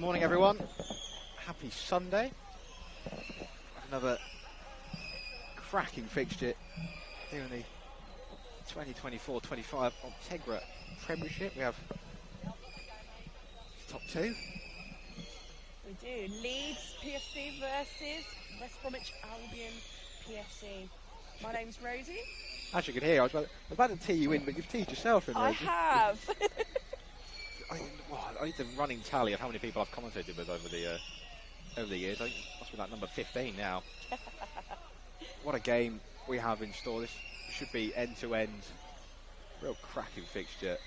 morning, everyone. Happy Sunday. Another cracking fixture here in the 2024-25 Optegra Premiership. We have top two. We do. Leeds PFC versus West Bromwich Albion PFC. My name's Rosie. As you can hear, I was about to tee you in, but you've teed yourself in, Rosie. I have. I need the running tally of how many people I've commentated with over the years. I think it must be like number 15 now. What a game we have in store. This should be end-to-end, real cracking fixture.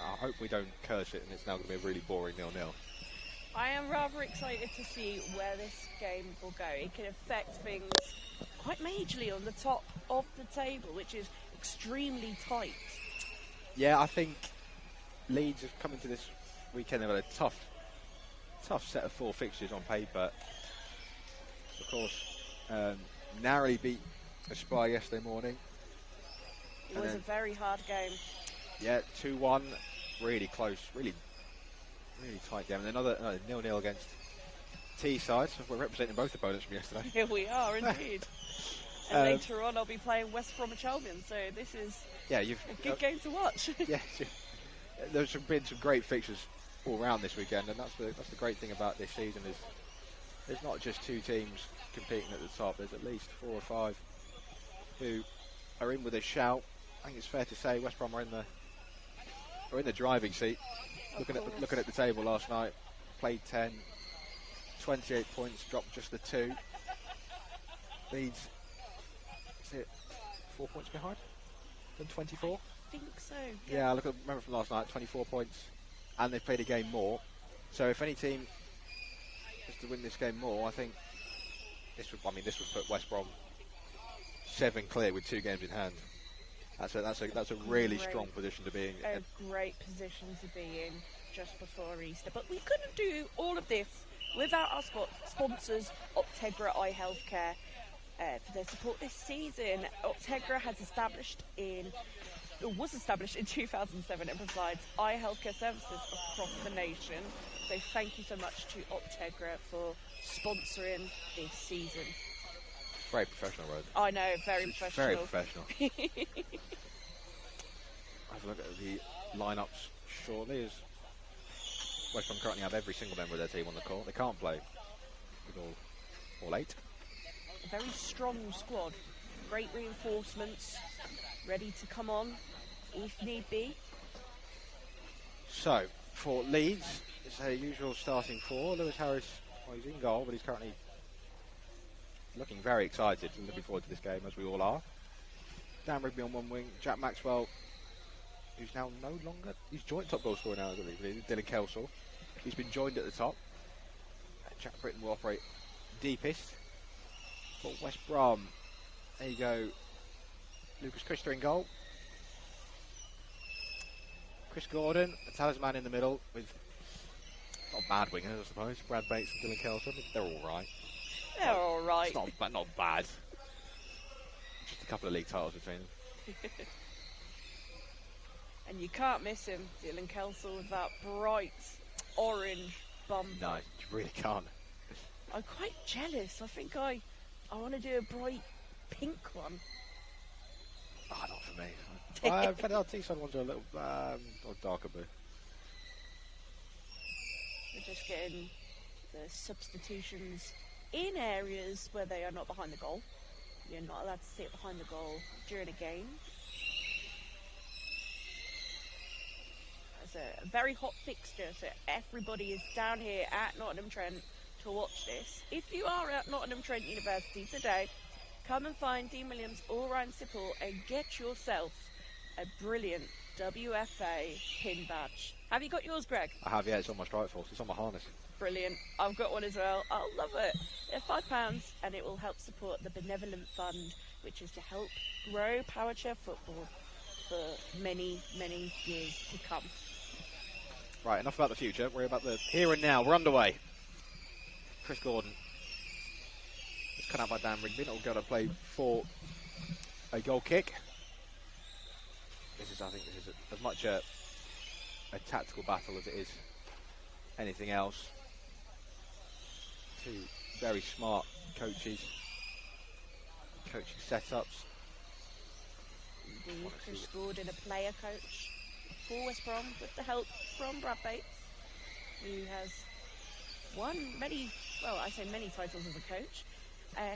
I hope we don't curse it and it's now going to be a really boring 0-0. I am rather excited to see where this game will go. It can affect things quite majorly on the top of the table, which is extremely tight. Yeah, I think Leeds have come into this weekend. They've had a tough set of 4 fixtures on paper. Of course, narrowly beat Aspire yesterday morning. It was a very hard game. Yeah, 2-1, really close, really tight game. And another 0-0 against Teesside. So we're representing both opponents from yesterday. Here we are, indeed. And later on, I'll be playing West Bromwich Albion. So this is a good game to watch. Yeah, there's been some great fixtures all around this weekend, and that's the great thing about this season is there's not just 2 teams competing at the top. There's at least 4 or 5 who are in with a shout. I think it's fair to say West Brom are in the driving seat. Looking at the table last night, played 10, 28 points, dropped just the 2. Leeds, is it 4 points behind? Than 24? I think so. Yeah, remember from last night, 24 points, and they've played a game more. So if any team is to win this game more, I think this would put West Brom 7 clear with 2 games in hand. That's a really strong position to be in. A great position to be in just before Easter. But we couldn't do all of this without our sponsors, Optegra Eye Healthcare, for their support this season. Optegra was established in 2007 and provides eye healthcare services across the nation. So thank you so much to Optegra for sponsoring this season. Very professional, Rose. I know, very professional. Very professional. Have a look at the lineups shortly. As West Brom currently have every single member of their team on the court. They can't play with all 8. A very strong squad. Great reinforcements, ready to come on if need be. So, for Leeds, it's their usual starting 4. Lewis Harris, he's in goal, but he's currently looking very excited and looking forward to this game, as we all are. Dan Rigby on one wing, Jack Maxwell, who's now no longer, he's joint top goal scorer now, I believe, Dylan Kelsall. He's been joined at the top. Jack Britton will operate deepest. For West Brom, there you go, Lucas Christer in goal. Chris Gordon, a talisman in the middle with not bad wingers, I suppose. Brad Bates and Dylan Kelsall, they're all right. They're all right. It's not bad. Just a couple of league titles between them. And you can't miss him, Dylan Kelsall, with that bright orange bumper. No, you really can't. I'm quite jealous. I think I want to do a bright pink one. Oh, not for me. I've had our Teesside ones are a little or darker blue. We're just getting the substitutions in areas where they are not behind the goal. You're not allowed to sit behind the goal during a game. It's a very hot fixture, so everybody is down here at Nottingham Trent to watch this. If you are at Nottingham Trent University today, come and find Dean Williams or Ryan Sipple and get yourself a brilliant WFA pin badge. Have you got yours, Greg? I have, yeah, it's on my strike force, it's on my harness. Brilliant. I've got one as well. I'll love it. They're £5 and it will help support the Benevolent Fund, which is to help grow power chair football for many, many years to come. Right, enough about the future. We're about the here and now. We're underway. Chris Gordon. It's cut out by Dan Rigby. It'll go to play for a goal kick. I think this is as much a tactical battle as it is anything else. Two very smart coaches, coaching setups. Indeed, Chris Gordon, a player coach for West Brom with the help from Brad Bates, who has won many titles as a coach.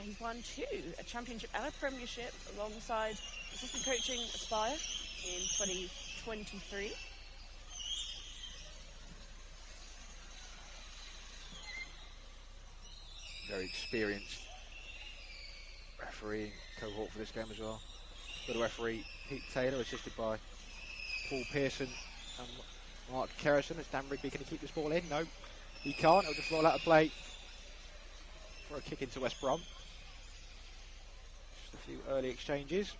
He's won 2, a championship and a premiership, alongside assistant coaching Aspire in 2023. Very experienced refereeing cohort for this game as well. Got a referee, Pete Taylor, assisted by Paul Pearson and Mark Kerrison. As Dan Rigby, can he keep this ball in? No, he can't. It'll just roll out of play for a kick into West Brom. Just a few early exchanges.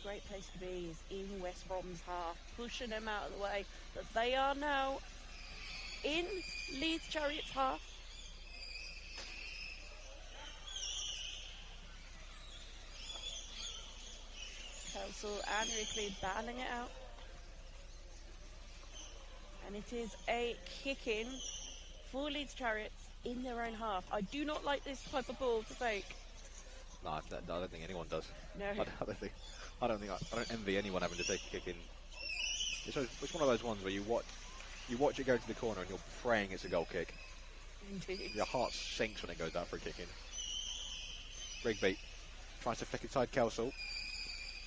Great place to be is in West Brom's half, pushing them out of the way. But they are now in Leeds Chariots half. Kelsall and Rickley battling it out. And it is a kick-in for Leeds Chariots in their own half. I do not like this type of ball to take. No, I don't think anyone does. No. I don't envy anyone having to take a kick in. It's one of those ones where you watch it go to the corner and you're praying it's a goal kick. Indeed. Your heart sinks when it goes out for a kick in. Rigby tries to flick inside Kelsall.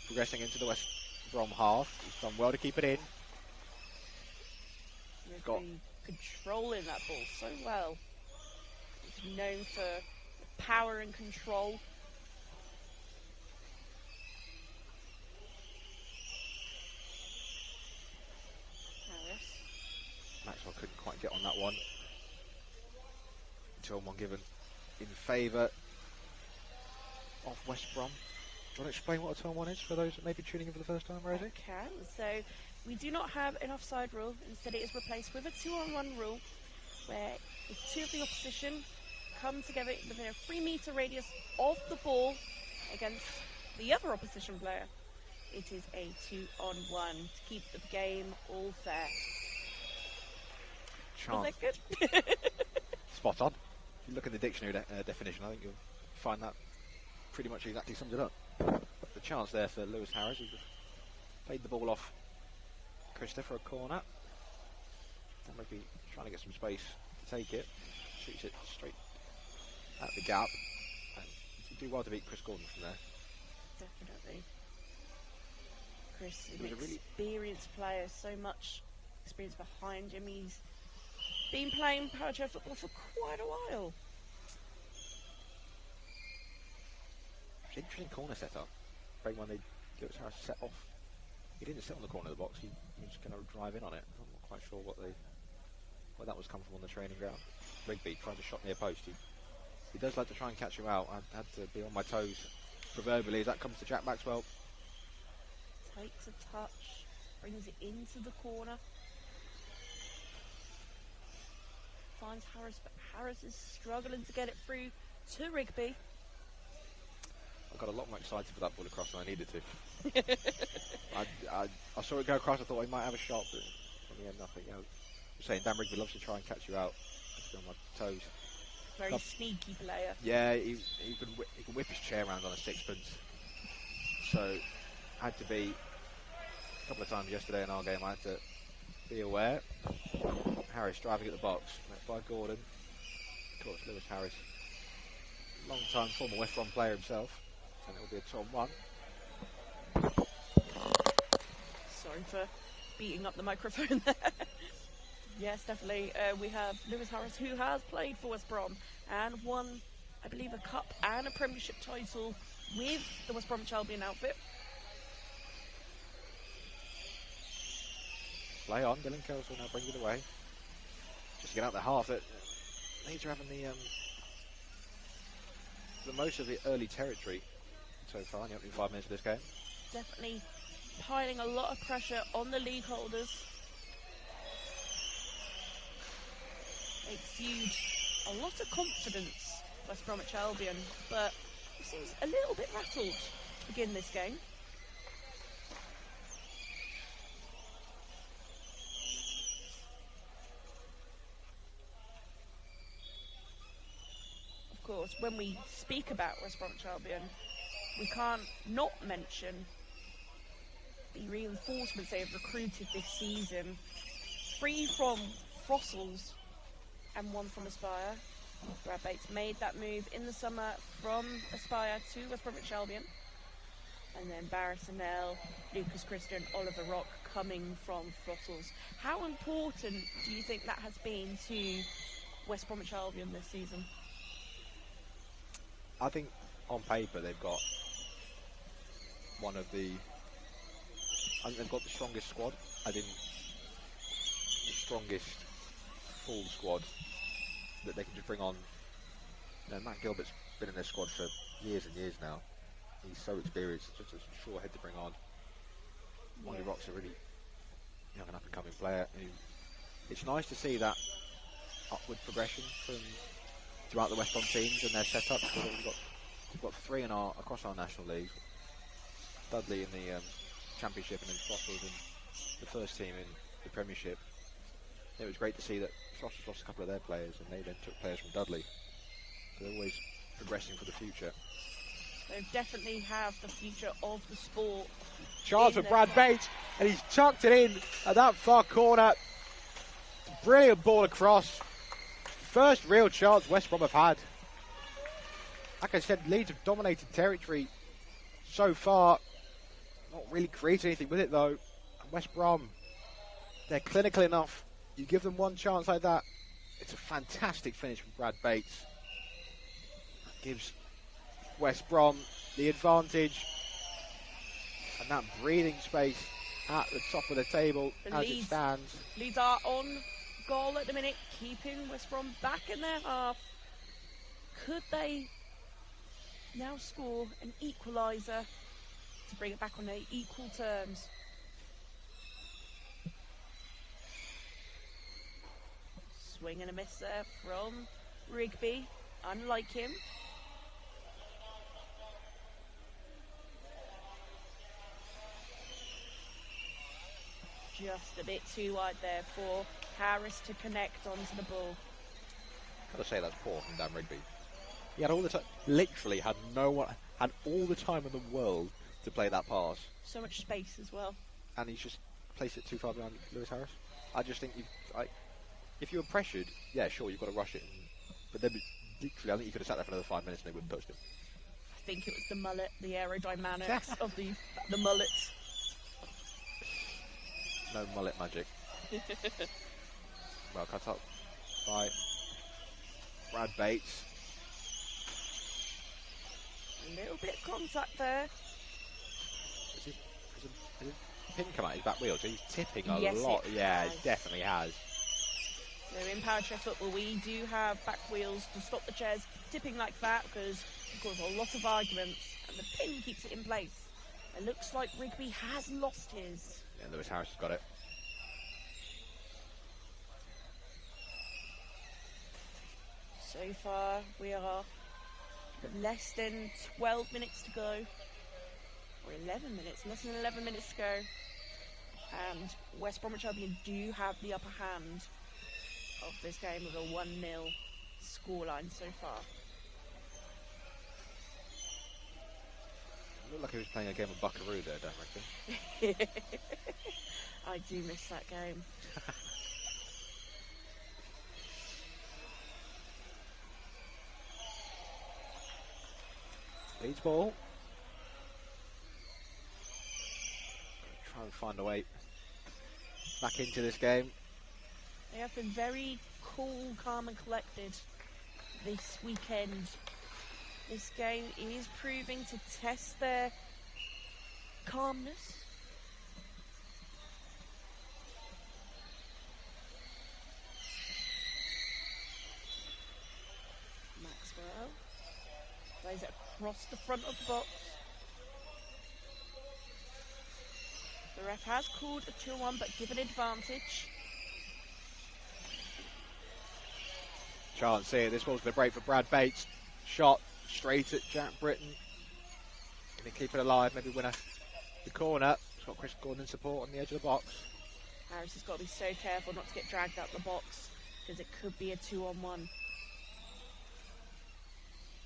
Progressing into the West Brom half. He's done well to keep it in. Rigby controlling that ball so well. He's known for power and control. Maxwell couldn't quite get on that one. Turn one given in favour of West Brom. Do you want to explain what a turn one is for those that may be tuning in for the first time, Rosie? I can. So we do not have an offside rule. Instead, it is replaced with a 2-on-1 rule, where if 2 of the opposition come together within a 3-metre radius of the ball against the other opposition player, it is a 2-on-1 to keep the game all fair. Chance. Was that good? Spot on. If you look at the dictionary definition, I think you'll find that pretty much exactly sums it up. But the chance there for Lewis Harris, who just played the ball off Christopher for a corner. And maybe trying to get some space to take it. Shoots it straight at the gap. And you do well to beat Chris Gordon from there. Definitely. Chris is an really experienced player, so much experience behind him. He's been playing parachair football for quite a while. It's an interesting corner setup. When they Lewis Harris set off, he didn't sit on the corner of the box. He was going to drive in on it. I'm not quite sure where that was come from on the training ground. Rigby tried to shot near post. He does like to try and catch you out. I had to be on my toes, proverbially, as that comes to Jack Maxwell. Takes a touch, brings it into the corner. Finds Harris, but Harris is struggling to get it through to Rigby. I got a lot more excited for that ball across than I needed to. I saw it go across. I thought he might have a shot, but in the end, nothing. You know, I'm saying Dan Rigby loves to try and catch you out. Just on my toes. Very sneaky player. Yeah, he can whip his chair around on a sixpence. So, had to be a couple of times yesterday in our game. I had to be aware. Harris driving at the box, met by Gordon. Of course, Lewis Harris, long-time former West Brom player himself. And it will be a Tom 1. Sorry for beating up the microphone there. Yes, definitely. We have Lewis Harris, who has played for West Brom and won, I believe, a cup and a premiership title with the West Bromwich Albion outfit. Play on, Dylan Kelsall now brings it away. Just to get out the half, that Leeds are having the most of the early territory so far in the opening 5 minutes of this game. Definitely piling a lot of pressure on the league holders. Exude a lot of confidence, West Bromwich Albion, but it seems a little bit rattled to begin this game. course, when we speak about West Bromwich Albion, we can't not mention the reinforcements they have recruited this season. 3 from Fossils and 1 from Aspire. Brad Bates made that move in the summer from Aspire to West Bromwich Albion. And then Barris Annell, Lucas Christian, Oliver Rock coming from Fossils. How important do you think that has been to West Bromwich Albion this season? I think on paper they've got one of the... I think they've got the strongest squad. I think the strongest full squad that they can just bring on. You know, Matt Gilbert's been in their squad for years and years now. He's so experienced, just a sure head to bring on. Ollie Rock's a really young and up-and-coming player. It's nice to see that upward progression from throughout the West Brom teams and their setup. We've got 3 across our national league. Dudley in the Championship, and then Fossils in the first team in the Premiership. It was great to see that Fossils lost a couple of their players, and they then took players from Dudley. So they're always progressing for the future. They definitely have the future of the sport. Chance for Brad Bates, and he's chucked it in at that far corner. Brilliant ball across. First real chance West Brom have had. Like I said, Leeds have dominated territory so far. Not really created anything with it though. And West Brom, they're clinical enough. You give them one chance like that, it's a fantastic finish from Brad Bates. Gives West Brom the advantage. And that breathing space at the top of the table as it stands. Leeds are on goal at the minute, keeping West Brom back in their half. Could they now score an equaliser to bring it back on equal terms? Swing and a miss there from Rigby, unlike him. Just a bit too wide there for Harris to connect onto the ball. Gotta say, that's poor from Dan Rigby. He had all the time, literally had all the time in the world to play that pass. So much space as well. And he's just placed it too far behind Lewis Harris. I just think if you were pressured, yeah, sure, you've got to rush it. But then, literally, I think you could have sat there for another 5 minutes and they wouldn't have touched him. I think it was the mullet, the aerodynamics of the mullet. No mullet magic. Well cut up by Brad Bates. A little bit of contact there. Is his pin come out his back wheel? So he's tipping a lot. Yeah, it definitely has. So in Power Chair Football, we do have back wheels to stop the chairs tipping like that because it causes a lot of arguments, and the pin keeps it in place. It looks like Rigby has lost his. Yeah, Lewis Harris has got it. So far, we are less than 12 minutes to go. Or 11 minutes, less than 11 minutes to go. And West Bromwich Albion do have the upper hand of this game with a 1-0 scoreline so far. Looked like he was playing a game of Buckaroo there, don't you reckon? I do miss that game. Leeds ball. Try and find a way back into this game. They have been very cool, calm and collected this weekend. This game is proving to test their calmness. Maxwell plays it across the front of the box. The ref has called a 2-1 but given advantage. Chance here. This ball's going to break for Brad Bates. Shot straight at Jack Britton. Going to keep it alive, maybe win the corner. It's got Chris Gordon in support on the edge of the box. Harris has got to be so careful not to get dragged out the box because it could be a 2-on-1.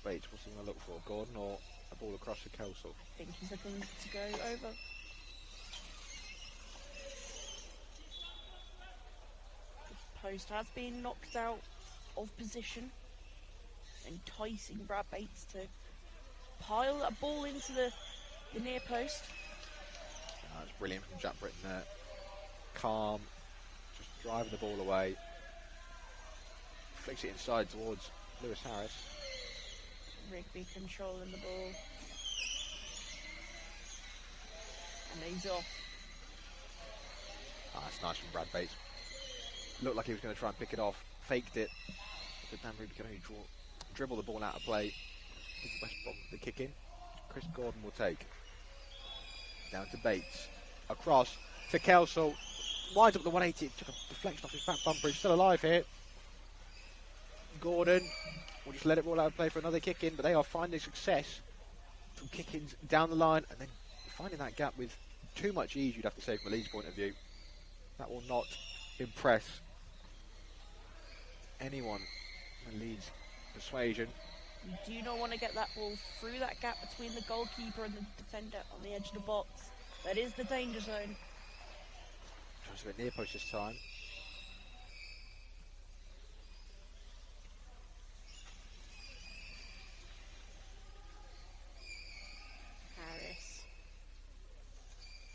Bates, what's he going to look for? Gordon or a ball across the Kelsall? I think he's looking to go over. The post has been knocked out of position, enticing Brad Bates to pile that ball into the near post. That's brilliant from Jack Britton there. Calm, just driving the ball away. Flicks it inside towards Lewis Harris. Rigby controlling the ball. And he's off. That's nice from Brad Bates. Looked like he was going to try and pick it off. Faked it. But Dan Rigby can only dribble the ball out of play. West Brom the kick in. Chris Gordon will take. Down to Bates. Across to Kelsall. Winds up the 180. Took a deflection off his back bumper. He's still alive here. Gordon will just let it roll out of play for another kick in, but they are finding success from kick-ins down the line and then finding that gap with too much ease, you'd have to say, from a Leeds point of view. That will not impress anyone in Leeds' persuasion. You do not want to get that ball through that gap between the goalkeeper and the defender on the edge of the box. That is the danger zone. Tries a bit near post this time.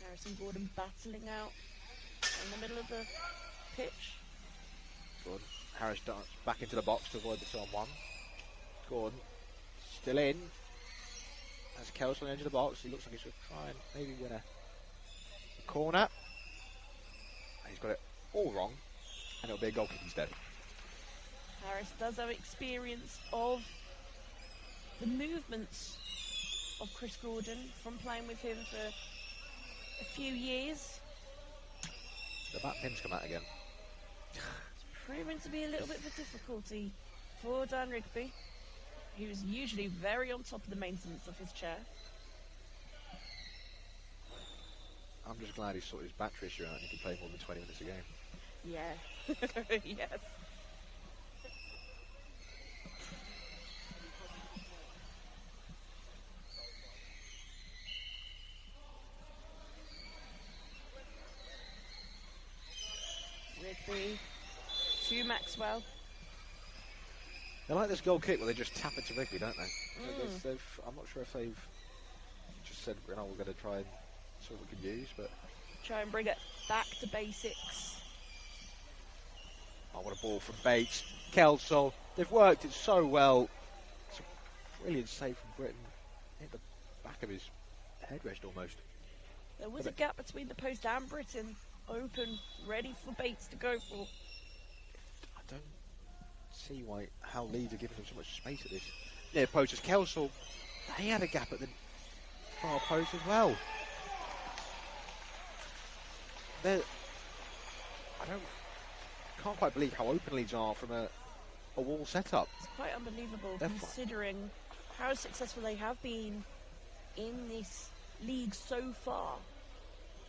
Harris and Gordon battling out in the middle of the pitch. Gordon. Harris darts back into the box to avoid the 2-on-1. Gordon still in. As Kelsall on the edge of the box, he looks like he's going to try and maybe win a corner. He's got it all wrong, and it'll be a goal kick instead. Harris does have experience of the movements of Chris Gordon from playing with him for a few years. The back pin's come out again. It's proven to be a little bit of a difficulty for Dan Rigby, who's usually very on top of the maintenance of his chair. I'm just glad he sorted his battery issue out and he can play more than 20 minutes a game. Yeah. Yes. Rigby to Maxwell. They like this goal kick where they just tap it to Rigby, don't they? I'm not sure if they've just said, we're going to try and see what we can use, but... Try and bring it back to basics. Oh, what a ball from Bates. Kelsall. They've worked it so well. It's a brilliant save from Britton. Hit the back of his headrest almost. There was a gap between the post and Britton. Open, ready for Bates to go for. I don't see how Leeds are giving him so much space at this near post. As Kelsall, he had a gap at the far post as well. Can't quite believe how open Leeds are from a wall setup. It's quite unbelievable considering how successful they have been in this league so far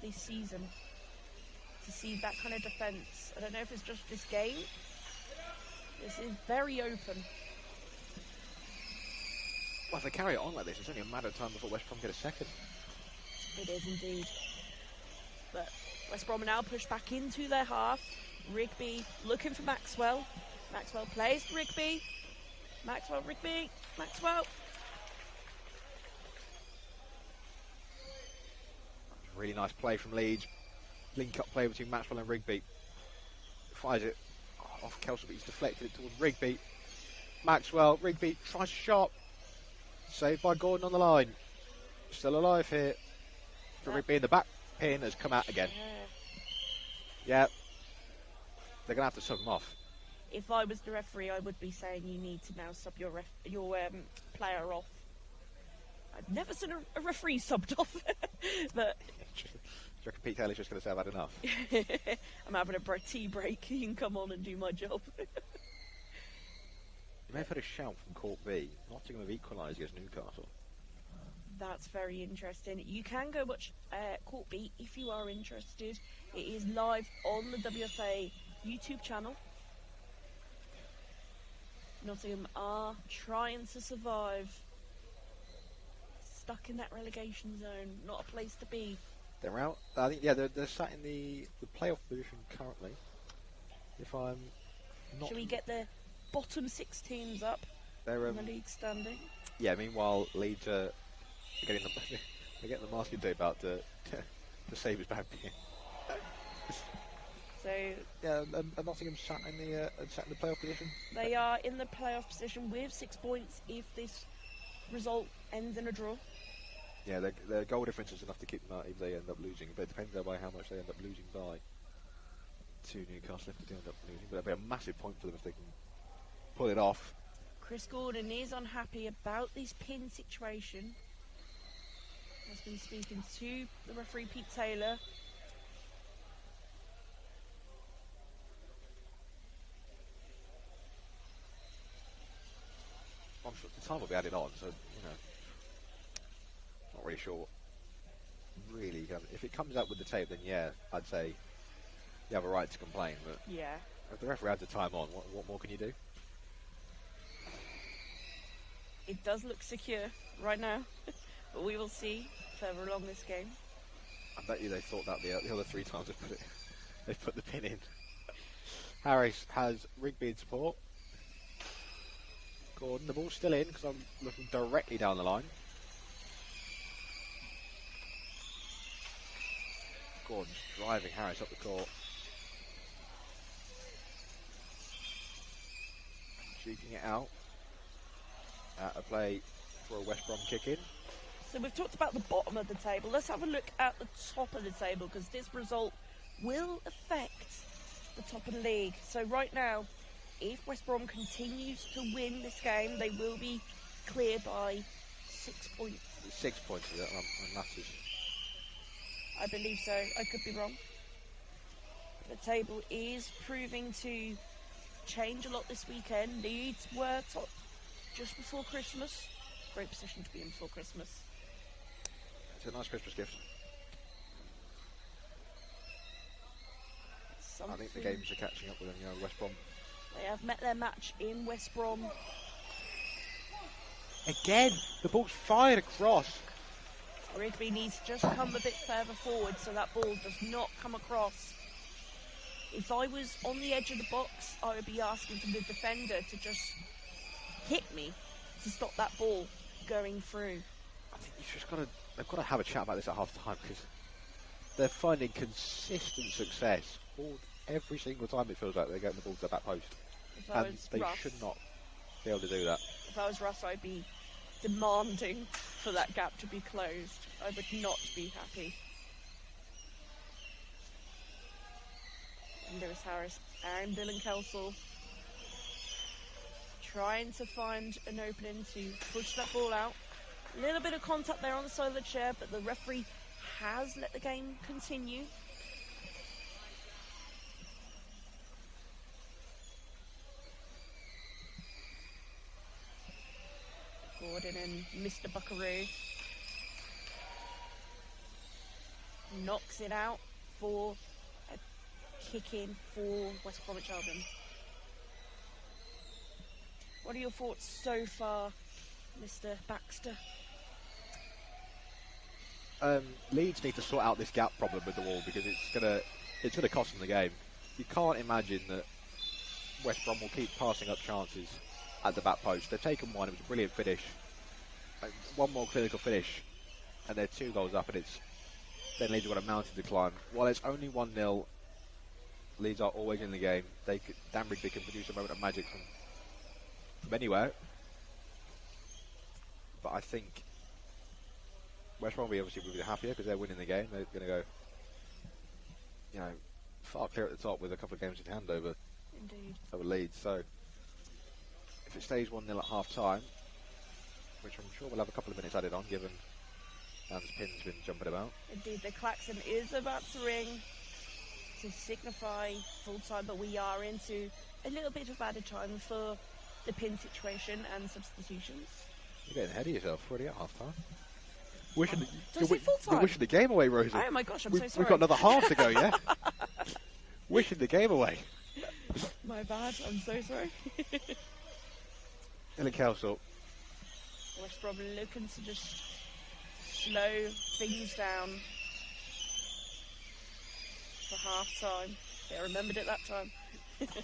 this season. To see that kind of defence. I don't know if it's just this game. This is very open. Well, if they carry it on like this, it's only a matter of time before West Brom get a second. It is indeed. But West Brom now push back into their half. Rigby looking for Maxwell. Maxwell plays to Rigby. Maxwell, Rigby. Maxwell. Really nice play from Leeds. Link-up play between Maxwell and Rigby. Fires it off Kelsall, but he's deflected it towards Rigby. Maxwell, Rigby tries a shot. Saved by Gordon on the line. Still alive here. For Rigby in the back pin has come out again. Yeah. They're going to have to sub him off. If I was the referee, I would be saying you need to now sub your player off. I've never seen a referee subbed off. But... Do you reckon Pete Taylor's just going to say I've had enough? I'm having a tea break. You can come on and do my job. You may have had a shout from Court B. Nottingham have equalised against Newcastle. That's very interesting. You can go watch Court B if you are interested. It is live on the WFA YouTube channel. Nottingham are trying to survive. Stuck in that relegation zone, not a place to be. They're out. I think, yeah, they're sat in the playoff position currently. If I'm not... Shall we get the bottom 6 teams up in the league standing? Yeah, meanwhile, Leeds are getting they're getting the masking tape out to save his bad being. So yeah, and Nottingham sat in the playoff position. They are in the playoff position with 6 points if this result ends in a draw. Yeah, their goal difference is enough to keep them out if they end up losing, but it depends by how much they end up losing by to Newcastle if they end up losing. But that'd be a massive point for them if they can pull it off. Chris Gordon is unhappy about this pin situation. Has been speaking to the referee Pete Taylor. I'm sure the time will be added on, so not really sure. Really, if it comes out with the tape, then yeah, I'd say you have a right to complain. But yeah, if the referee adds the time on, what more can you do? It does look secure right now, but we will see further along this game. I bet you they thought that the other 3 times they put the pin in. Harris has Rigby in support. Gordon, the ball's still in because I'm looking directly down the line. Gordon's driving Harris up the court. Shooting it out. A play for a West Brom kick in. So we've talked about the bottom of the table. Let's have a look at the top of the table because this result will affect the top of the league. So right now, if West Brom continues to win this game, they will be clear by 6 points. 6 points is it? And that is... I believe so. I could be wrong. The table is proving to change a lot this weekend. Leeds were top just before Christmas. Great position to be in before Christmas. It's a nice Christmas gift. I think the games are catching up with them, West Brom. They have met their match in West Brom. Again, the ball's fired across. Rigby needs to just come a bit further forward so that ball does not come across. If I was on the edge of the box, I would be asking for the defender to just hit me to stop that ball going through. I think they've got to have a chat about this at half time because they're finding consistent success every single time it feels like they're getting the ball to the back post. And they should not be able to do that. If I was Russ, I'd be demanding for that gap to be closed. I would not be happy. And Lewis Harris and Dylan Kelsall trying to find an opening to push that ball out. A little bit of contact there on the side of the chair, but the referee has let the game continue. Gordon and Mr. Buckaroo knocks it out for a kick-in for West Bromwich Albion. What are your thoughts so far, Mr. Baxter? Leeds need to sort out this gap problem with the wall because it's gonna cost them the game. You can't imagine that West Brom will keep passing up chances at the back post. They've taken one, it was a brilliant finish. One more clinical finish and they're 2 goals up, and then Leeds have got a mountain to climb. While it's only 1-0, Leeds are always in the game. Dan Rigby can produce a moment of magic from anywhere. But I think West Brom will be happier because they're winning the game. They're going to go, far clear at the top with a couple of games in hand over Leeds. So if it stays 1-0 at half time, which I'm sure we'll have a couple of minutes added on, given Dan's pin's been jumping about. Indeed, the klaxon is about to ring to signify full time, but we are into a little bit of added time for the pin situation and substitutions. You're getting ahead of yourself already at half time. You're wishing the game away, Rosie. Oh my gosh, I'm so sorry. We've got another half to go, yeah? Wishing the game away. My bad, I'm so sorry. Billy Kelso. West Brom looking to just slow things down for half time. They remembered it that time. That's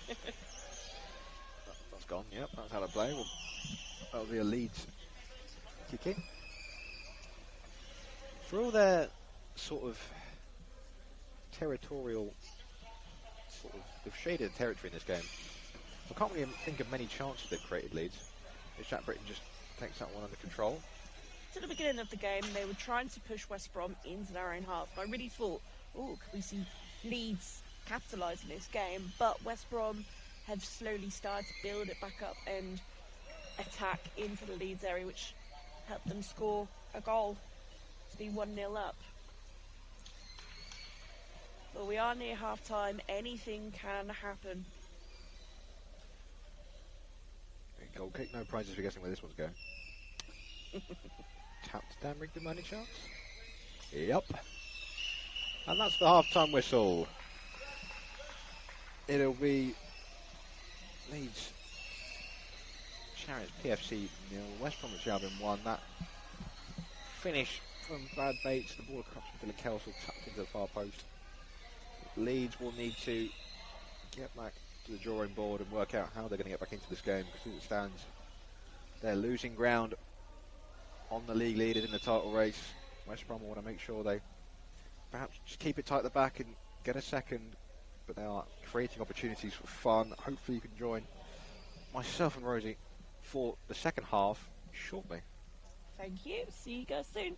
gone, yep, that's out of play. Well, that'll be a Leeds kick in. For all their sort of territorial, they've shaded territory in this game. I can't really think of many chances they've created, Leeds. If Jack Britton just takes that one under control. To the beginning of the game, they were trying to push West Brom into their own half. I really thought, oh, could we see Leeds capitalise in this game? But West Brom have slowly started to build it back up and attack into the Leeds area, which helped them score a goal to be 1-0 up. But we are near half-time. Anything can happen. Goal kick, no prizes for guessing where this one's going. Tapped down, rigged the money chance. Yep. And that's the half-time whistle. It'll be Leeds Chariots PFC 0, West Bromwich Albion 1. That finish from Brad Bates, the ball across from Billy Kelso, tucked into the far post. Leeds will need to get back to the drawing board and work out how they're going to get back into this game, because as it stands, they're losing ground on the league leaders in the title race. West Brom want to make sure they perhaps just keep it tight at the back and get a second, but they are creating opportunities for fun. Hopefully you can join myself and Rosie for the second half shortly. Thank you. See you guys soon.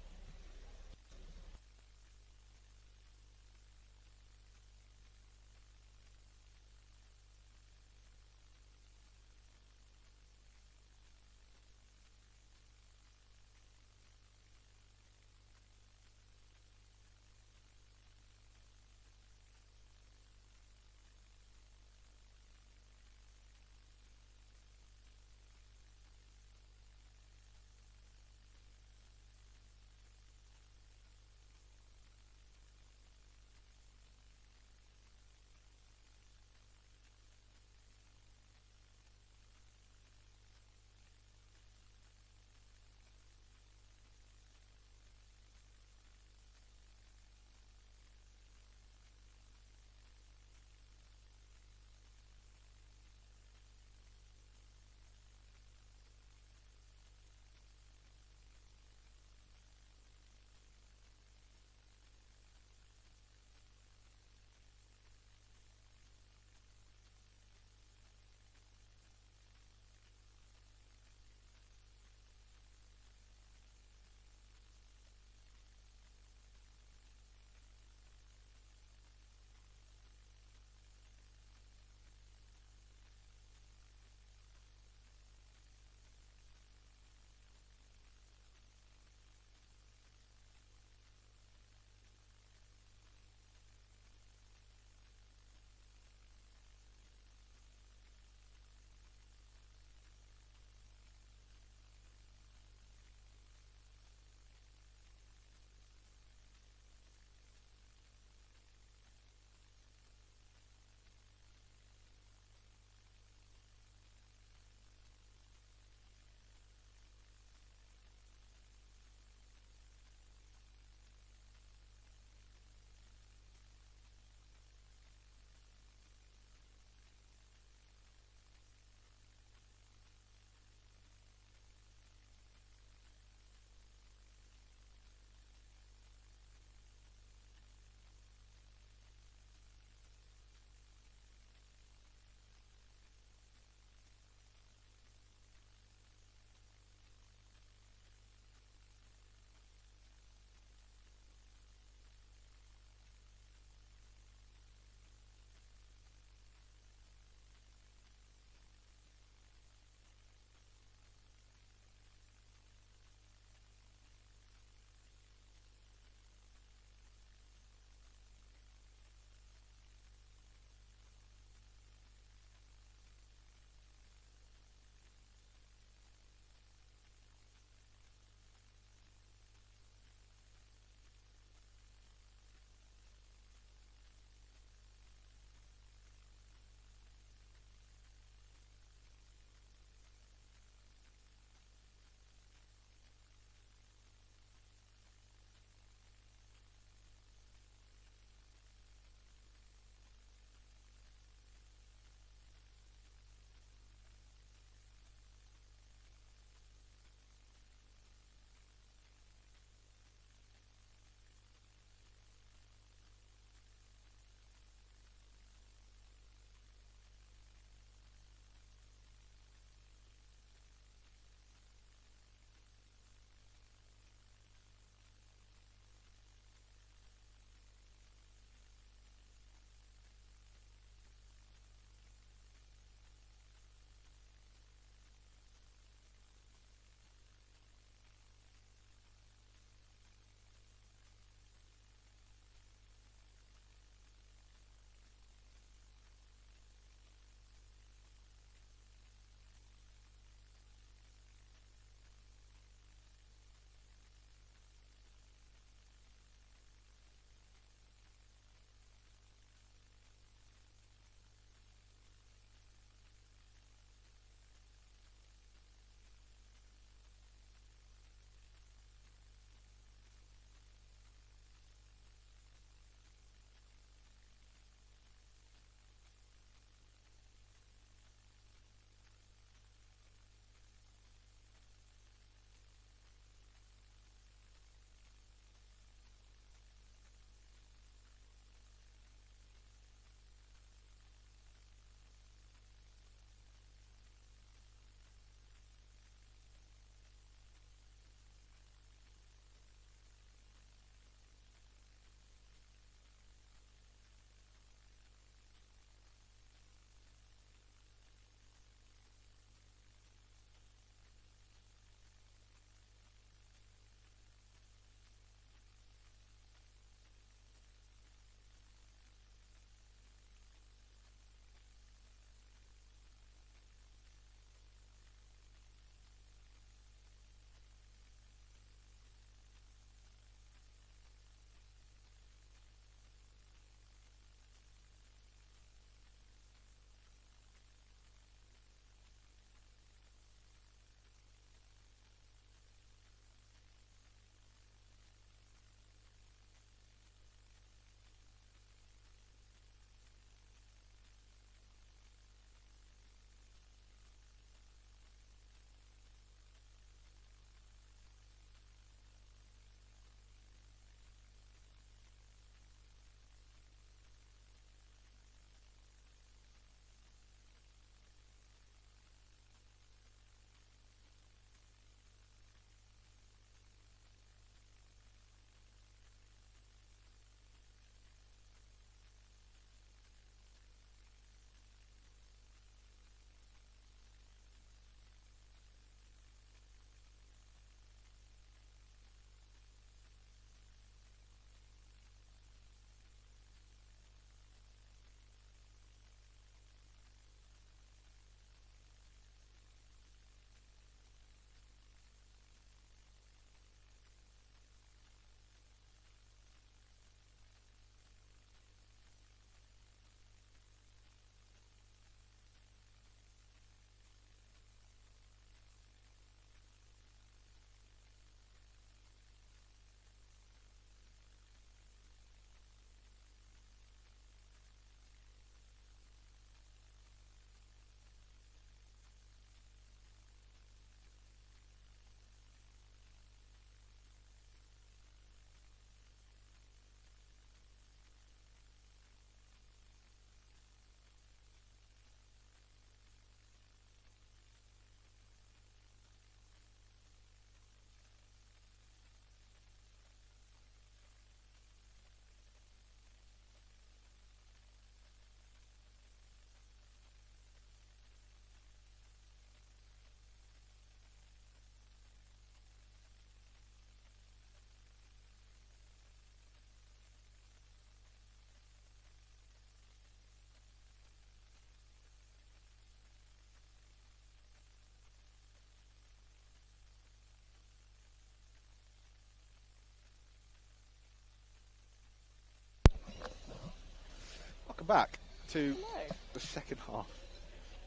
back to Hello. the second half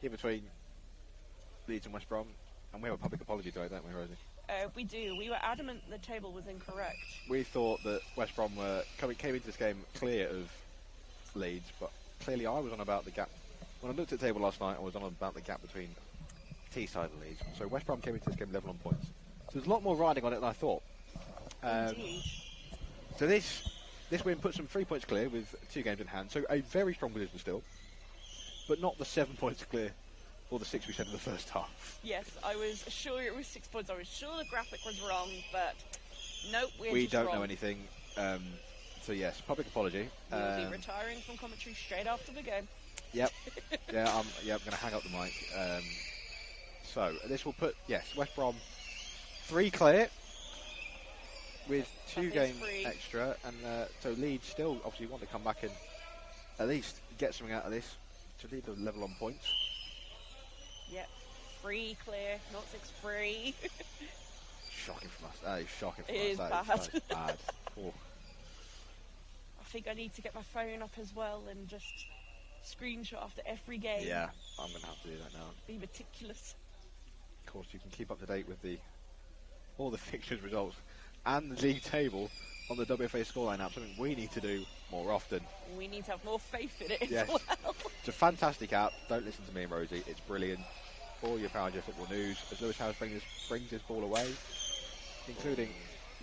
here between Leeds and West Brom. And we have a public apology today, don't we, Rosie? We do. We were adamant the table was incorrect. We thought that West Brom came into this game clear of Leeds, but clearly I was on about the gap. When I looked at the table last night, I was on about the gap between Teesside and Leeds. So West Brom came into this game level on points. So there's a lot more riding on it than I thought. Indeed. So this win puts them 3 points clear with 2 games in hand. So a very strong position still, but not the 7 points clear or the 6 we said in the first half. Yes, I was sure it was 6 points. I was sure the graphic was wrong, but nope, We just don't wrong. know anything. So yes, public apology. We'll be retiring from commentary straight after the game. Yep. I'm going to hang up the mic. So this will put West Brom 3 clear with 2 games extra, and so Leeds still obviously want to come back and at least get something out of this to lead the level on points. Yep, 3 clear, not 6 free. Shocking from us. That is shocking from It us. is That is bad. Oh. I think I need to get my phone up as well and just screenshot after every game. Yeah, I'm going to have to do that now. Be meticulous. Of course, you can keep up to date with all the fixtures results and the league table on the WFA scoreline app, something we need to do more often. We need to have more faith in it Yes. as well. It's a fantastic app. Don't listen to me and Rosie. It's brilliant. All your Power J football news as Lewis House brings this ball away, including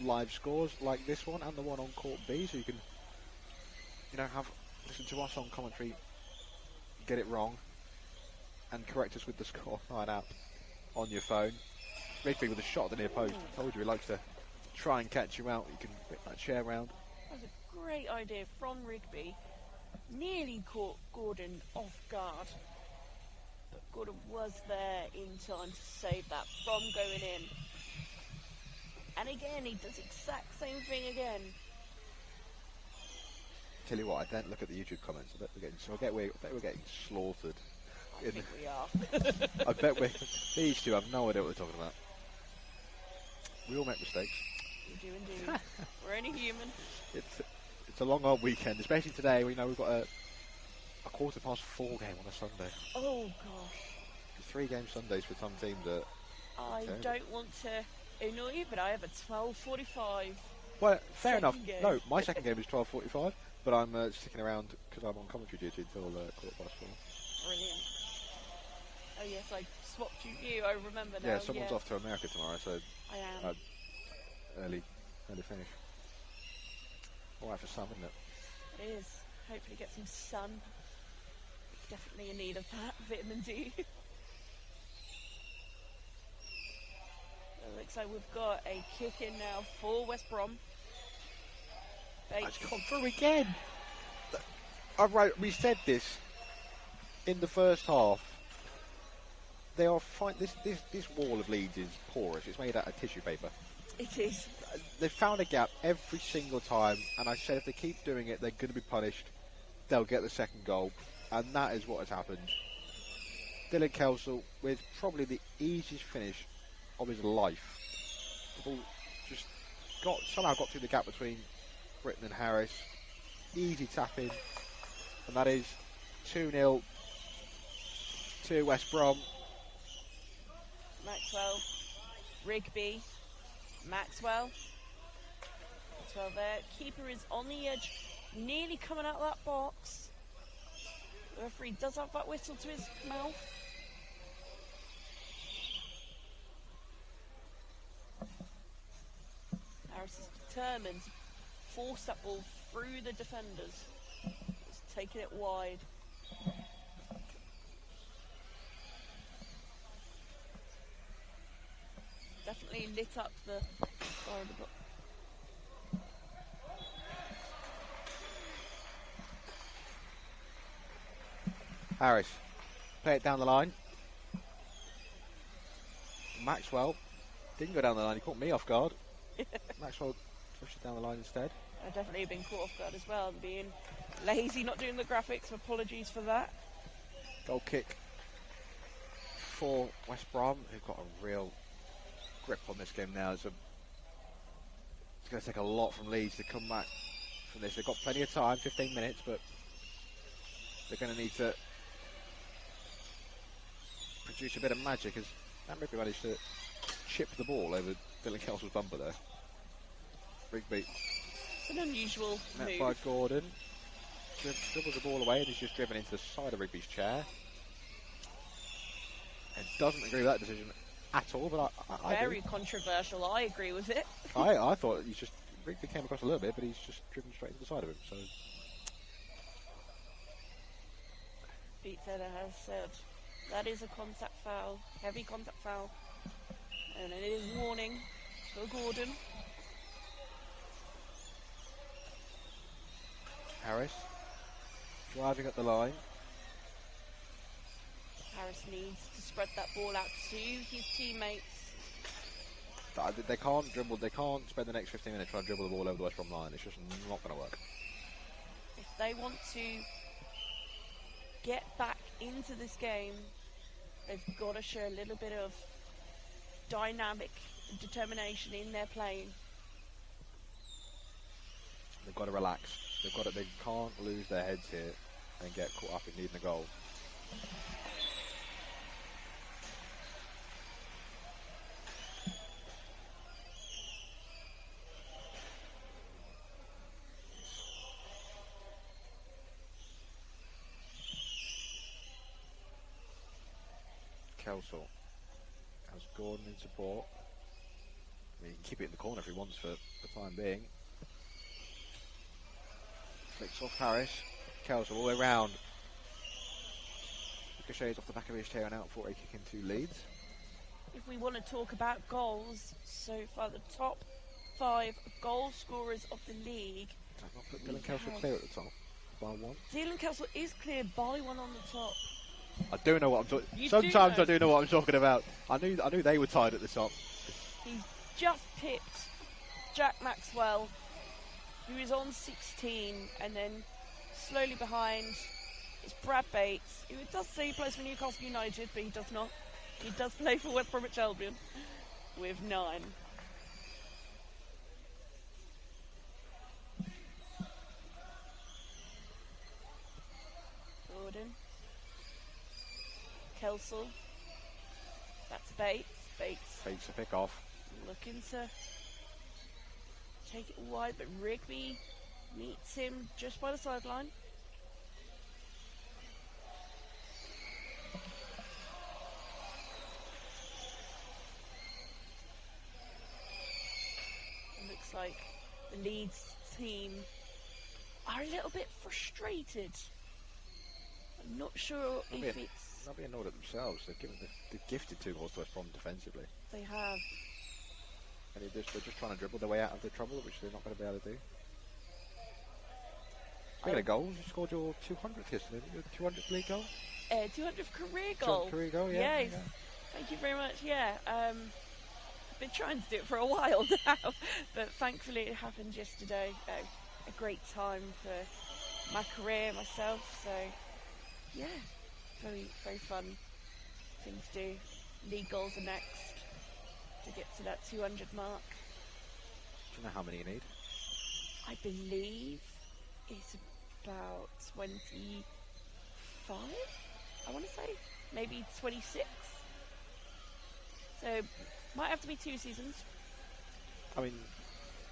live scores like this one and the one on Court B, so you can listen to us on commentary, get it wrong, and correct us with the scoreline app on your phone. Rigby with a shot at the near post. I told you he likes to try and catch you out. You can whip that chair round. That was a great idea from Rigby. Nearly caught Gordon off guard. But Gordon was there in time to save that from going in. And again, he does the exact same thing again. Tell you what, I don't look at the YouTube comments. I bet we're getting slaughtered. I think we are. I bet these two have no idea what they're talking about. We all make mistakes. We do indeed. We're only human. It's a long old weekend, especially today. We know we've got a 4:15 game on a Sunday. Oh gosh. 3 game Sundays for some teams. I terrible. don't want to annoy you, but I have a 12:45. Well, fair enough. Second game. No, my second game is 12:45, but I'm sticking around because I'm on commentary duty until 4:15. Brilliant. Oh yes, I swapped you. I remember now. Yeah, someone's off to America tomorrow, so I am. early finish. All right for some, isn't it? It is. Hopefully get some sun. Definitely in need of that. Vitamin D. It looks like we've got a kick in now for West Brom. It's gone through again. Right, we said this in the first half. They are fine. This wall of Leeds is porous. It's made out of tissue paper. It is. They've found a gap every single time, and I said if they keep doing it, they're going to be punished. They'll get the second goal, and that is what has happened. Dylan Kelsall with probably the easiest finish of his life. The ball just somehow got through the gap between Britton and Harris. Easy tap in, and that is 2-0 to West Brom. Maxwell, Rigby, Maxwell there. Keeper is on the edge, nearly coming out of that box. The referee does have that whistle to his mouth. Harris is determined to force that ball through the defenders. He's taking it wide. Definitely lit up the side of the box. Harris, play it down the line. Maxwell didn't go down the line. He caught me off guard. Maxwell pushed it down the line instead. I've definitely been caught off guard as well, being lazy, not doing the graphics. Apologies for that. Goal kick for West Brom, who've got a real grip on this game now. It's going to take a lot from Leeds to come back from this. They've got plenty of time, 15 minutes, but they're going to need to produce a bit of magic as Dan Rigby managed to chip the ball over Dylan Kelsall's bumper there. Rigby. It's an unusual Met move. by Gordon. Dribbles the ball away and he's just driven into the side of Rigby's chair. And doesn't agree with that decision at all, but I Very do. controversial. I agree with it. I thought Rigby came across a little bit, but he's just driven straight into the side of him. So Pete Taylor has said that is a contact foul, heavy contact foul, and it is warning for Gordon. Harris driving up the line. Harris needs to spread that ball out to his teammates. They can't dribble. They can't spend the next 15 minutes trying to dribble the ball over the West Brom line. It's just not going to work. If they want to get back into this game, they've got to show a little bit of dynamic determination in their playing. They've got to relax. They can't lose their heads here and get caught up in needing a goal. Kelsall has Gordon in support. I mean, he can keep it in the corner if he wants for the time being. Flicks off Harris. Kelsall all the way round. Ricochets off the back of his chair and out for a kick into Leeds. If we want to talk about goals, so far the top 5 goal scorers of the league. I've not put Dylan Kelsall clear at the top by one. Dylan Kelsall is clear by one on the top. I do know what I'm talking. You Sometimes do know. I do know what I'm talking about. I knew they were tied at the top. He's just pipped Jack Maxwell, who is on 16, and then slowly behind is Brad Bates, who does say he plays for Newcastle United, but he does not. He does play for West Bromwich Albion with 9. Gordon. Kelsall. That's Bates. Bates to pick off. Looking to take it wide, but Rigby meets him just by the sideline. It looks like the Leeds team are a little bit frustrated. I'm not sure if it's... Not being annoyed at themselves. They've gifted 2 goals to West Brom defensively. They have. And they're just trying to dribble their way out of the trouble, which they're not going to be able to do. Speaking of goals, you scored your 200th yesterday, your 200th league goal? 200th career goal. Career goal, yeah. Yes. Yeah. Thank you very much, yeah. I've been trying to do it for a while now, but thankfully it happened yesterday. A great time for my career, myself, so yeah, very, very fun thing to do. League goals are next to get to that 200 mark. Do you know how many you need? I believe it's about 25, I want to say, maybe 26. So, might have to be 2 seasons. I mean,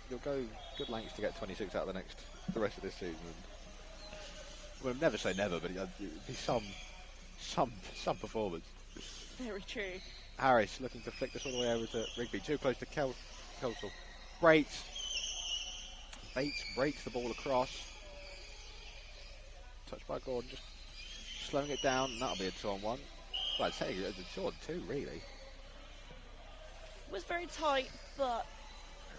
you'll go good lengths to get 26 out of the rest of this season. We'll never say never, but it'd be some performance. Very true. Harris looking to flick this all the way over to Rigby, too close to Kelsall. Bates breaks the ball across. Touched by Gordon, just slowing it down, and that'll be a 2-on-1. Well, I'd say it's a 2-on-2, really. It was very tight, but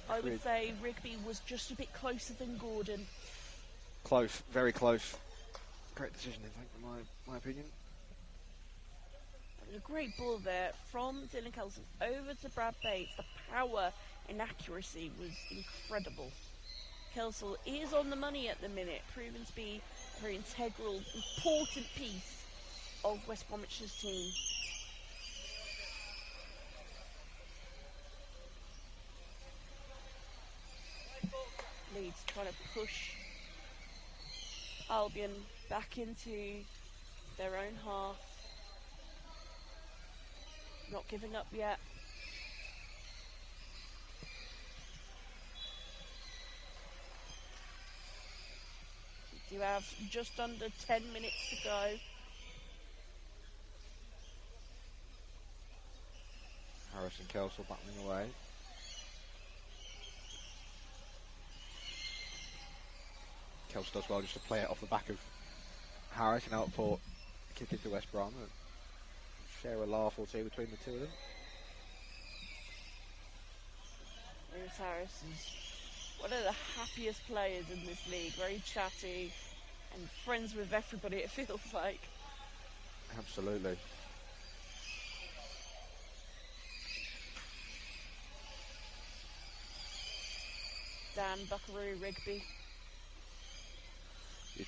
I would say Rigby was just a bit closer than Gordon. Close, very close. Great decision, in fact, in my opinion. A great ball there from Dylan Kelsall over to Brad Bates. The power and accuracy was incredible. Kelsall is on the money at the minute, proven to be a very integral, important piece of West Bromwich's team. Leeds trying to push Albion back into their own half. Not giving up yet. You have just under 10 minutes to go. Harris and Kelsall battling away. Kelsall does well just to play it off the back of Harris and output kick into West Brom and share a laugh or two between the two of them. Lewis Harris is one of the happiest players in this league, very chatty and friends with everybody, it feels like. Absolutely. Dan Buckaroo Rigby. You're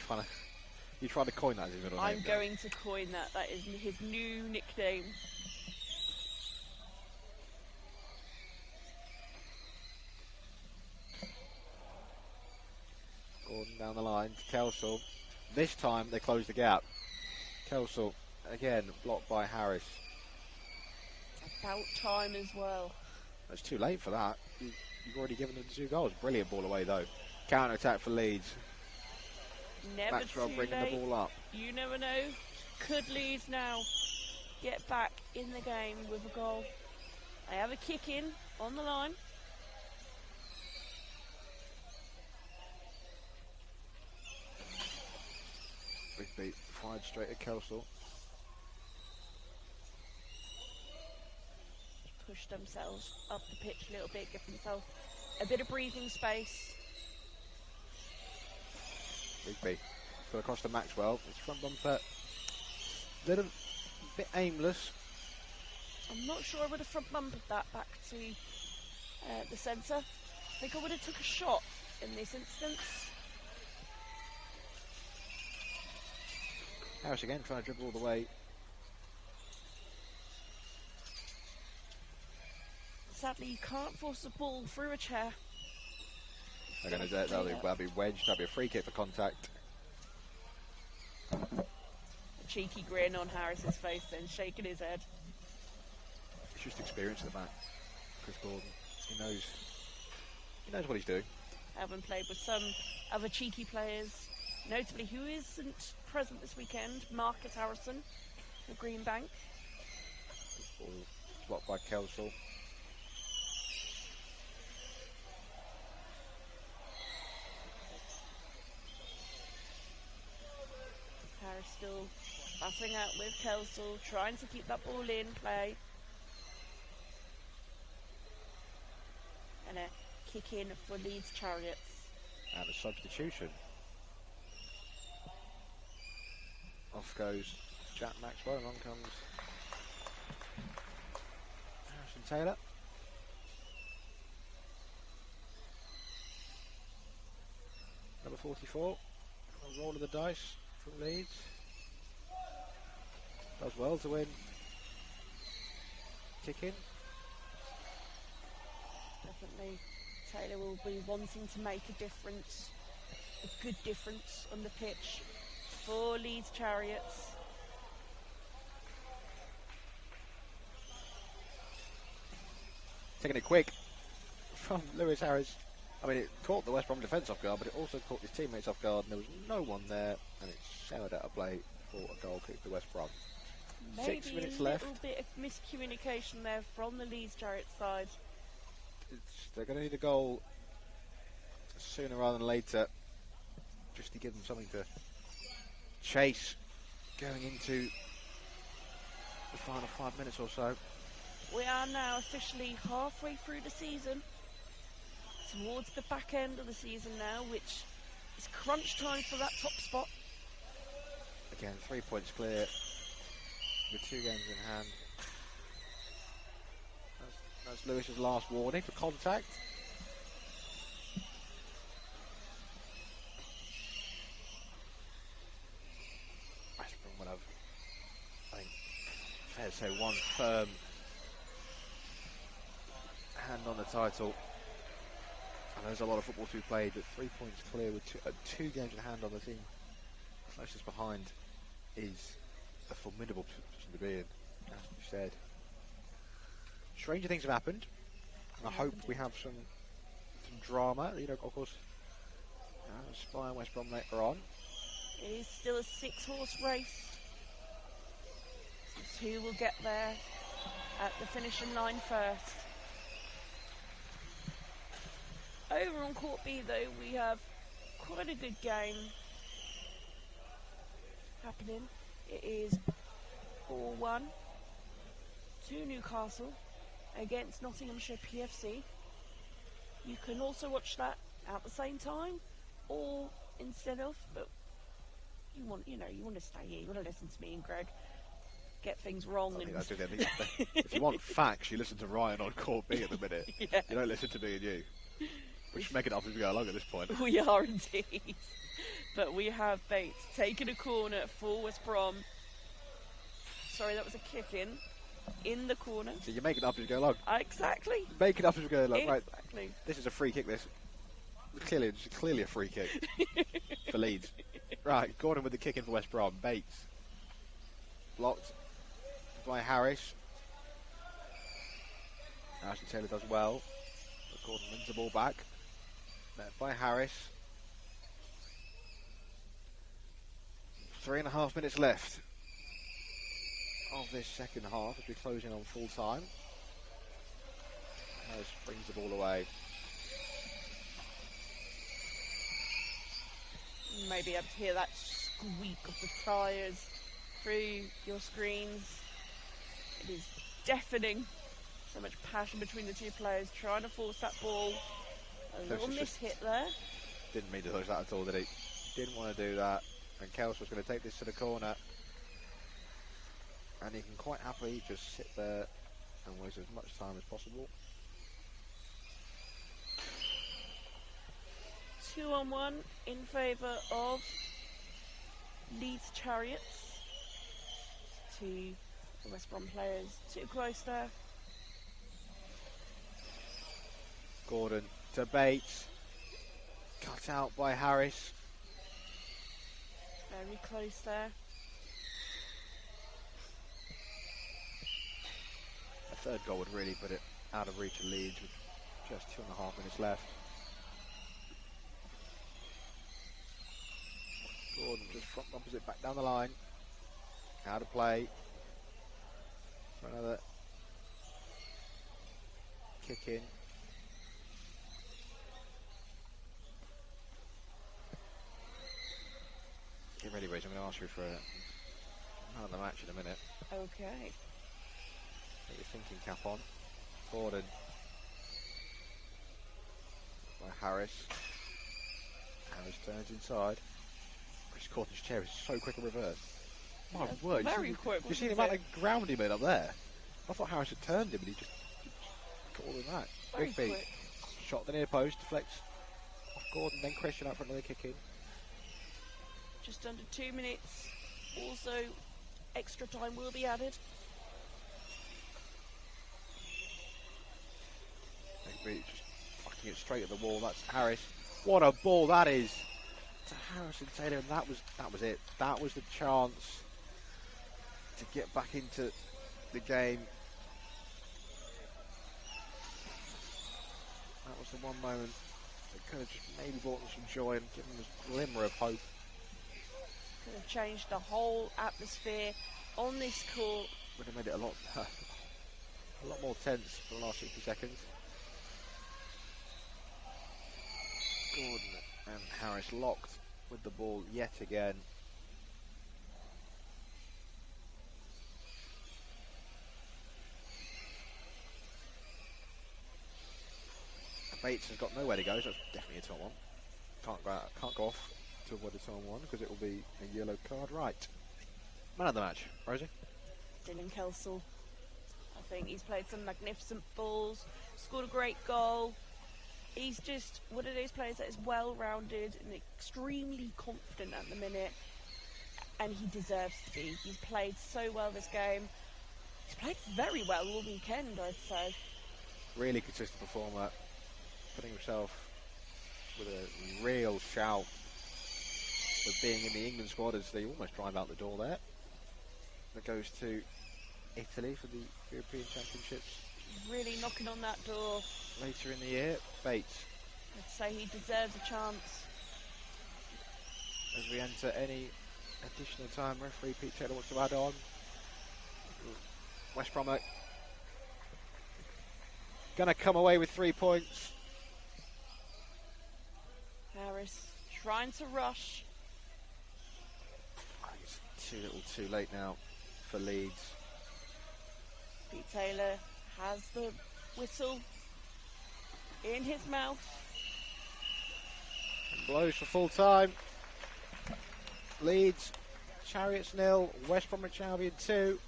trying to coin that as his middle name. I'm going to coin that. That is his new nickname. Gordon down the line to Kelsall. This time they close the gap. Kelsall again blocked by Harris. About time as well. It's too late for that. You've already given them 2 goals. Brilliant ball away though. Counter attack for Leeds. Never Maxwell too bringing late. the ball up. You never know. Could Leeds now get back in the game with a goal? They have a kick in on the line. Rigby fired straight at Kelsall. Push themselves up the pitch a little bit, give themselves a bit of breathing space. Rigby go across to Maxwell. It's front bumper. Little bit aimless. I'm not sure I would have front bumpered that back to the centre. I think I would have took a shot in this instance. Harris again trying to dribble all the way. Sadly, you can't force a ball through a chair. They're going to that'll be wedged. That'll be a free kick for contact. A cheeky grin on Harris's face, then shaking his head. It's just experience at the back. Chris Gordon. He knows what he's doing. Having played with some other cheeky players, notably who isn't present this weekend, Marcus Harrison for Green Bank. Ball blocked by Kelsall. Harris still battling out with Kelsall, trying to keep that ball in play. And a kick in for Leeds Chariots. And a substitution. Off goes Jack Maxwell, and on comes Harrison Taylor. Number 44. A roll of the dice from Leeds. Does well to win. Kick in. Definitely Taylor will be wanting to make a difference, a good difference on the pitch for Leeds Chariots. Taking it quick from Lewis Harris. I mean, it caught the West Brom defence off guard, but it also caught his teammates off guard, and there was no one there, and it sailed out of play for a goal kick to West Brom. Maybe 6 minutes a left. little bit of miscommunication there from the Leeds Chariots side. They're going to need a goal sooner rather than later, just to give them something to chase going into the final 5 minutes or so. We are now officially halfway through the season, towards the back end of the season now, which is crunch time for that top spot. Again, 3 points clear with 2 games in hand. That's Lewis's last warning for contact. West Brom will have, I think, fair to say, one firm hand on the title. And there's a lot of football to be played, but 3 points clear with 2 games in hand on the team closest behind is a formidable position to be in, as we said. Stranger things have happened, and I hope we have some drama. You know, of course, Spy and West Brom later on. It is still a 6-horse race. It's who will get there at the finishing line first. Over on Court B, though, we have quite a good game happening. It is 4-1 to Newcastle against Nottinghamshire PFC. You can also watch that at the same time or instead of, but you want to stay here. You want to listen to me and Greg get things wrong. If you want facts, you listen to Ryan on Court B at the minute. Yeah. You don't listen to me and you. We should make it up as we go along at this point. We are indeed. But we have Bates taking a corner for West Brom. Sorry, that was a kick in the corner. So you make it up as you go along. Exactly. Make it up as we go along. Exactly. Right. This is a free kick. This clearly a free kick for Leeds. Right, Gordon with the kick in for West Brom. Bates blocked by Harris. Ashley Taylor does well. But Gordon wins the ball back. Met by Harris. 3.5 minutes left of this second half as we close in on full time. Harris brings the ball away. You may be able to hear that squeak of the tyres through your screens. It is deafening. So much passion between the two players trying to force that ball. A little miss-hit there. Didn't mean to touch that at all, did he? Didn't want to do that. And Kels was going to take this to the corner. And he can quite happily just sit there and waste as much time as possible. 2-on-1 in favour of Leeds Chariots. Two West Brom players too close there. Gordon to Bates. Cut out by Harris. Very close there. A third goal would really put it out of reach of Leeds with just 2.5 minutes left. Gordon just front bumpers it back down the line. Out of play. For another kick in. Get ready, Rich. I'm going to ask you for a man of the match in a minute. Okay. Get your thinking cap on. Gordon. By Harris. Harris turns inside. Chris Corton's chair is so quick in reverse. My word. Very quick. You see the amount of ground he made up there? I thought Harris had turned him, but he just got all of that. Very Big quick. Shot the near post, deflects off Gordon, then Christian out for another kick in. Just under 2 minutes. Also, extra time will be added. Just fucking it straight at the wall. That's Harris. What a ball that is to Harrison Taylor, and that was it. That was the chance to get back into the game. That was the one moment that could have just maybe brought them some joy and given them a glimmer of hope. Could have changed the whole atmosphere on this court. Would have made it a lot more tense for the last 60 seconds. Gordon and Harris locked with the ball yet again. Bates has got nowhere to go, so it's definitely a 2-on-1. Can't go off to avoid a 2-on-1 because it will be a yellow card. Right. Man of the match, Rosie. Dylan Kelsall. I think he's played some magnificent balls, scored a great goal. He's just one of those players that is well-rounded and extremely confident at the minute, and he deserves to be. He's played so well this game. He's played very well all weekend, I'd say. Really consistent performer, putting himself with a real shout for being in the England squad as they almost drive out the door there. That goes to Italy for the European Championships Really knocking on that door. later in the year. Bates, I'd say he deserves a chance. as we enter any additional time, referee Pete Taylor wants to add on. West Brom going to come away with 3 points. Harris trying to rush. It's too little too late now for Leeds. Pete Taylor has the whistle in his mouth. And blows for full time. Leeds Chariots 0, West Bromwich Albion 2.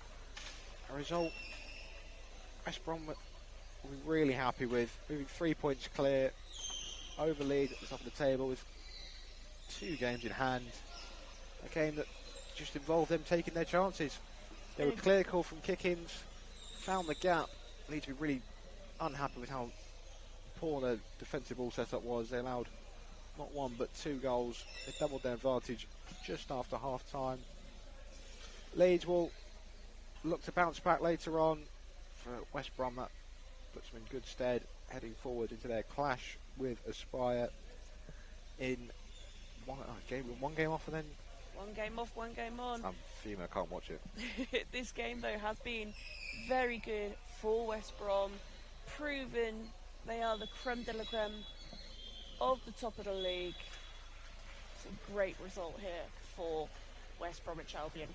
A result West Brom will be really happy with, moving 3 points clear over Leeds at the top of the table with 2 games in hand. A game that just involved them taking their chances. They were clinical from kick-ins, found the gap. Leeds to be really unhappy with how poor their defensive ball setup was. They allowed not 1 but 2 goals. They doubled their advantage just after half time. Leeds will look to bounce back later on. For West Brom, that puts them in good stead heading forward into their clash with Aspire in one game off and then 1 game off, 1 game on. I'm fuming, I can't watch it. This game though has been very good for West Brom, proven they are the creme de la creme of the top of the league. It's a great result here for West Bromwich Albion.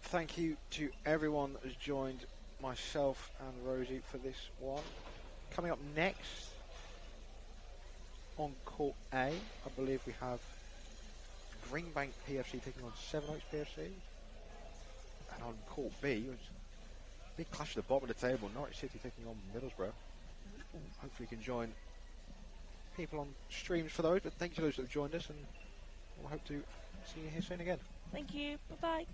Thank you to everyone that has joined myself and Rosie for this one. Coming up next on Court A, I believe we have Greenbank PFC taking on Sevenoaks PFC. And on Court B, it's a big clash at the bottom of the table, Norwich City taking on Middlesbrough. Hopefully you can join people on streams for those, but thank you to those that have joined us, and we'll hope to see you here soon again. Thank you, bye-bye.